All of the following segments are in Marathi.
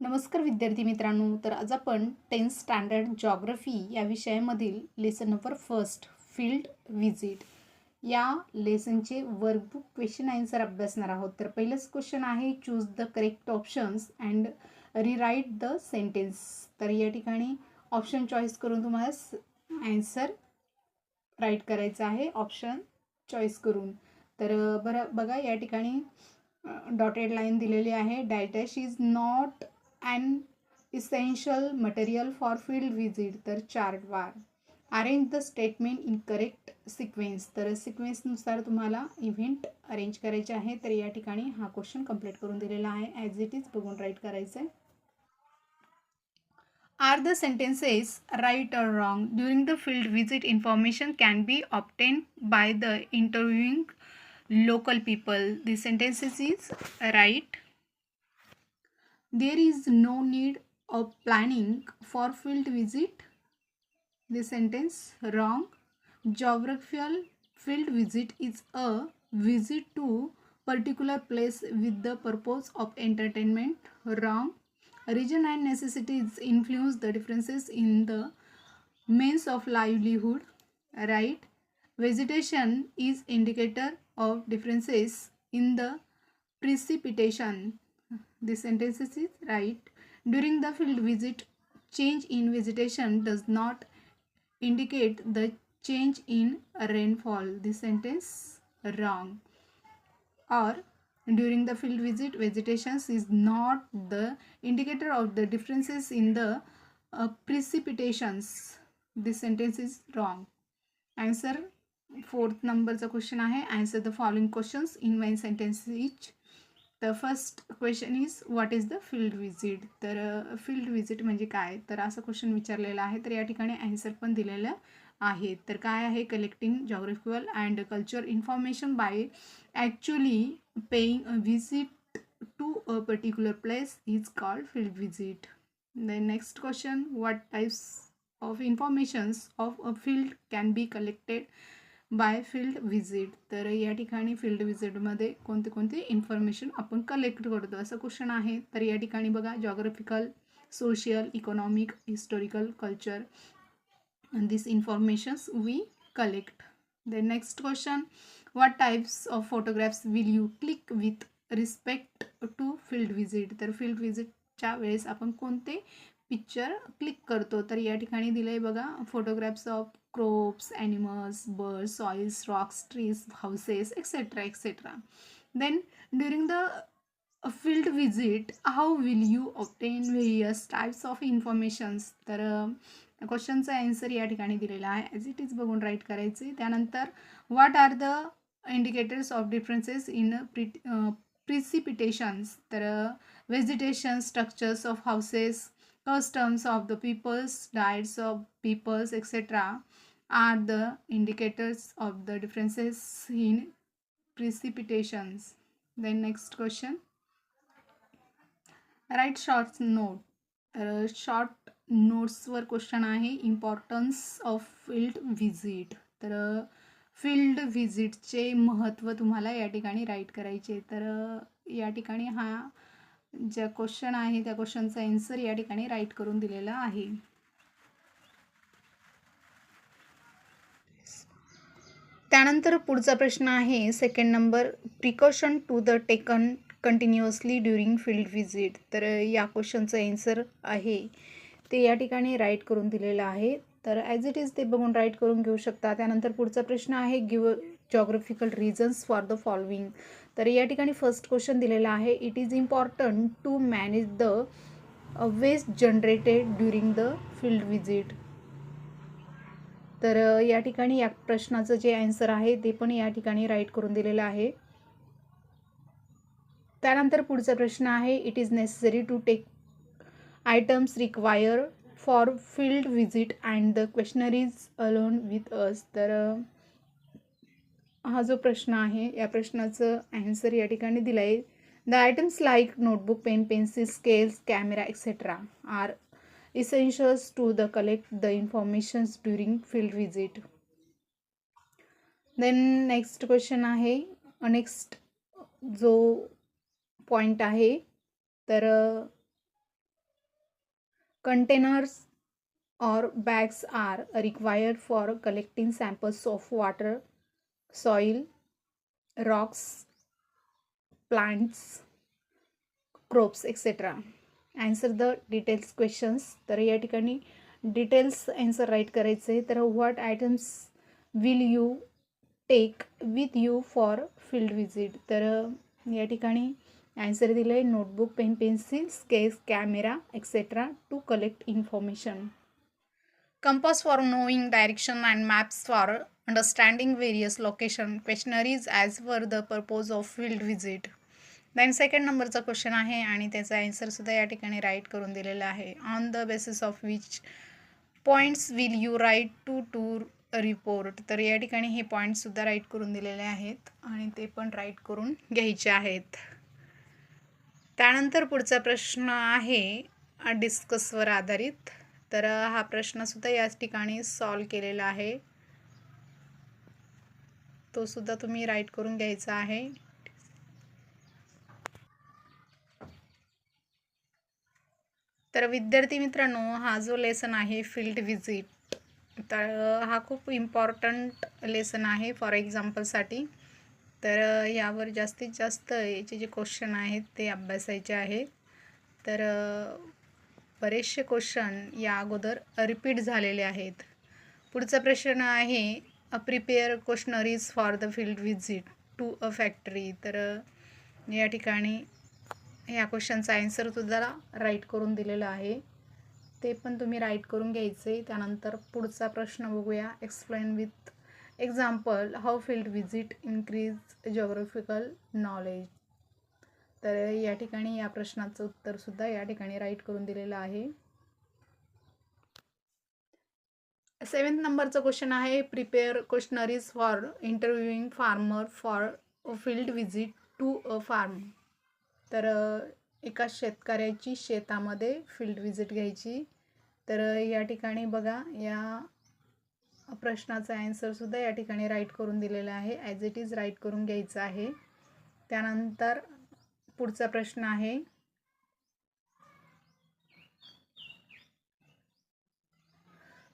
नमस्कार विद्यार्थी मित्रांनो. तर आज आपण 10th स्टँडर्ड जॉग्रफी या विषयामधील lesson number first field visit या लेसनचे वर्कबुक क्वेश्चन आन्सर अभ्यासणार आहोत. तर पहिलंच क्वेश्चन आहे, choose the correct options and rewrite the sentence. तर या ठिकाणी ऑप्शन चॉईस करून तुम्हाला आन्सर राईट करायचं आहे, ऑप्शन चॉईस करून. तर बघा या ठिकाणी डॉटेड लाईन दिलेली आहे. Dash is not an essential material for field visit. तर चार्ट वार arrange the statement in correct sequence. तर सिक्वेन्सनुसार तुम्हाला इव्हेंट अरेंज करायचे आहे. तर या ठिकाणी हा क्वेश्चन कंप्लीट करून दिलेला आहे. ॲज इट इज बघून राईट करायचं आहे. Are the sentences right or wrong? During the field visit, information can be obtained by the interviewing local people. The sentences is right. There is no need of planning for field visit. The sentence wrong. Geographical field visit is a visit to particular place with the purpose of entertainment. Wrong. Region and necessities influence the differences in the means of livelihood. Right. Vegetation is indicator of differences in the precipitation. The sentence is right. During the field visit, change in vegetation does not indicate the change in rainfall. The sentence wrong. Or during the field visit, vegetation is not the indicator of the differences in the precipitations. This sentence is wrong. Answer fourth नंबरचा क्वेश्चन आहे. Answer the following questions in 1 sentence each. The first question is what is the field visit. तर फील्ड व्हिजिट म्हणजे काय, तर असं क्वेश्चन विचारलेला आहे. तर या ठिकाणी आन्सर पण दिलेलं आहे. तर काय आहे, collecting geographical and culture information by actually paying a visit to a particular place is called field visit. The next question, what types of informations of a field can be collected by field visit. तर या ठिकाणी फील्ड व्हिजिटमध्ये कोणते कोणते इन्फॉर्मेशन आपण कलेक्ट करतो असं क्वेश्चन आहे. तर या ठिकाणी बघा, geographical, social, economic, historical, culture, this informations we collect. The next question, what types of photographs will you click with respect to field visit. तर फील्ड व्हिजिटच्या वेळेस आपण कोणते पिक्चर क्लिक करतो. तर या ठिकाणी दिलं आहे बघा, photographs of crops, animals, birds, soils, rocks, trees, houses, etc. etc. Then during the field visit, how will you obtain various types of informations. तर क्वेश्चनचा आन्सर या ठिकाणी दिलेला आहे. ॲज इट इज बघून राईट करायचे. त्यानंतर what are the indicators of differences in precipitations. तर vegetation, structures of houses, customs of the peoples, diets of peoples, etc. are the indicators of the differences in precipitations. Then next question, write short note. Short नोट्सवर क्वेश्चन आहे, इम्पॉर्टन्स ऑफ फील्ड व्हिजिट. तर फील्ड व्हिजिटचे महत्त्व तुम्हाला या ठिकाणी राईट करायचे. तर या ठिकाणी हा ज्या क्वेश्चन आहे त्या क्वेश्चनचा आन्सर या ठिकाणी राईट करून दिलेला आहे. त्यानंतर पुढचा प्रश्न आहे second number, precaution to the taken continuously during field visit. तर या क्वेश्चनचं आन्सर आहे ते या ठिकाणी राईट करून दिलेलं आहे. तर ॲज इट इज ते बघून राईट करून घेऊ शकता. त्यानंतर पुढचा प्रश्न आहे, give geographical reasons for the following. तर या ठिकाणी फर्स्ट क्वेश्चन दिलेला आहे, it is important to manage the waste generated during the field visit. तर या ठिकाणी या प्रश्नाचं जे आन्सर आहे ते पण या ठिकाणी राईट करून दिलेलं आहे. त्यानंतर पुढचा प्रश्न आहे, it is necessary to take items require for field visit and the questioner is alone with us. तर हा जो प्रश्न आहे या प्रश्नाचं आन्सर या ठिकाणी दिलं आहे, the items like notebook, pen, pencil, scales, camera etcetera are essentials to the collect the informations during field visit. Then next question आहे, नेक्स्ट जो पॉइंट आहे तर Containers or bags are required for collecting samples of water, soil, rocks, plants, crops, etc. Answer the details questions. तर या ठिकाणी डिटेल्स आन्सर राईट करायचे. तर what items will you take with you for field visit. तर या ठिकाणी आन्सर दिलं आहे notebook, pen, pencil, sketch, camera etcetera to collect information. Compass for knowing direction and maps for understanding various location. Questionnaires as per the purpose of field visit. Then second नंबरचा क्वेश्चन आहे आणि त्याचा आन्सरसुद्धा या ठिकाणी राईट करून दिलेला आहे. On the basis of which points will you write to tour report. तर या ठिकाणी हे पॉईंट्ससुद्धा राईट करून दिलेले आहेत आणि ते पण राईट करून घ्यायचे आहेत. त्यानंतर पुढचा प्रश्न आहे डिस्कसवर आधारित. तर हा प्रश्नसुद्धा याच ठिकाणी सॉल्व केलेला आहे, तो सुद्धा तुम्ही राईट करून घ्यायचा आहे. तर विद्यार्थी मित्रांनो, हा जो लेसन आहे फील्ड विजिट, तर हा खूप इम्पॉर्टंट लेसन आहे फॉर एक्झाम्पलसाठी. तर यावर जास्तीत जास्त याचे जे क्वेश्चन आहेत ते अभ्यासायचे आहेत. तर बरेचसे क्वेश्चन या अगोदर रिपीट झालेले आहेत. पुढचा प्रश्न आहे prepare questionnaires for the field visit to a factory. तर या ठिकाणी ह्या क्वेश्चनचा आन्सरसुद्धा राईट करून दिलेला आहे, ते पण तुम्ही राईट करून घ्यायचे. त्यानंतर पुढचा प्रश्न बघूया. Explain with example how field visit increase geographical knowledge. तर या ठिकाणी या प्रश्नाचं उत्तरसुद्धा या ठिकाणी राईट करून दिलेलं आहे. 7th नंबरचा क्वेश्चन आहे prepare questionnaires for interviewing farmer for field visit to a farm. तर एका शेतकऱ्याची शेतामध्ये फील्ड विजिट घ्यायची. तर या ठिकाणी बघा, या प्रश्नाचा आन्सरसुद्धा या ठिकाणी राईट करून दिलेला आहे, ॲज इट इज राईट करून घ्यायचं आहे. त्यानंतर पुढचा प्रश्न आहे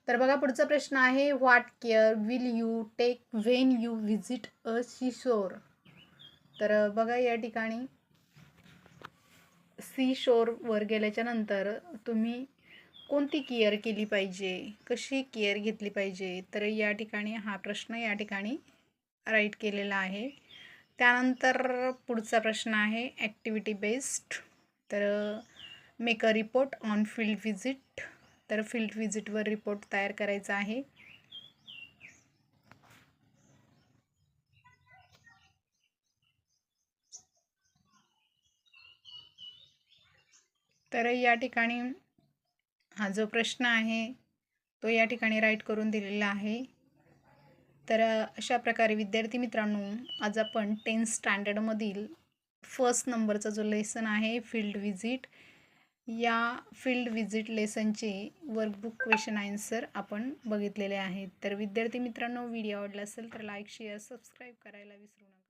तर बघा, पुढचा प्रश्न आहे what care will you take when you visit a seashore. तर बघा, या ठिकाणी सी शोरवर गेल्याच्या नंतर तुम्ही कोणती केअर केली पाहिजे, कशी केअर घेतली पाहिजे. तर या ठिकाणी हा प्रश्न या ठिकाणी राईट केलेला आहे. त्यानंतर पुढचा प्रश्न आहे ॲक्टिव्हिटी बेस्ड. तर make a report on field visit. तर फील्ड विजिटवर रिपोर्ट तयार करायचा आहे. तर या ठिकाणी हा जो प्रश्न आहे तो या ठिकाणी राईट करून दिलेला आहे. तर अशा प्रकारे विद्यार्थी मित्रांनो, आज आपण 10th स्टँडर्डमधील फर्स्ट नंबरचा जो लेसन आहे फील्ड विजिट, या फील्ड विजिट लेसनचे वर्कबुक क्वेश्चन आन्सर आपण बघितलेले आहेत. तर विद्यार्थी मित्रांनो, व्हिडिओ आवडला असेल तर लाईक, शेअर, सबस्क्राईब करायला विसरू नका.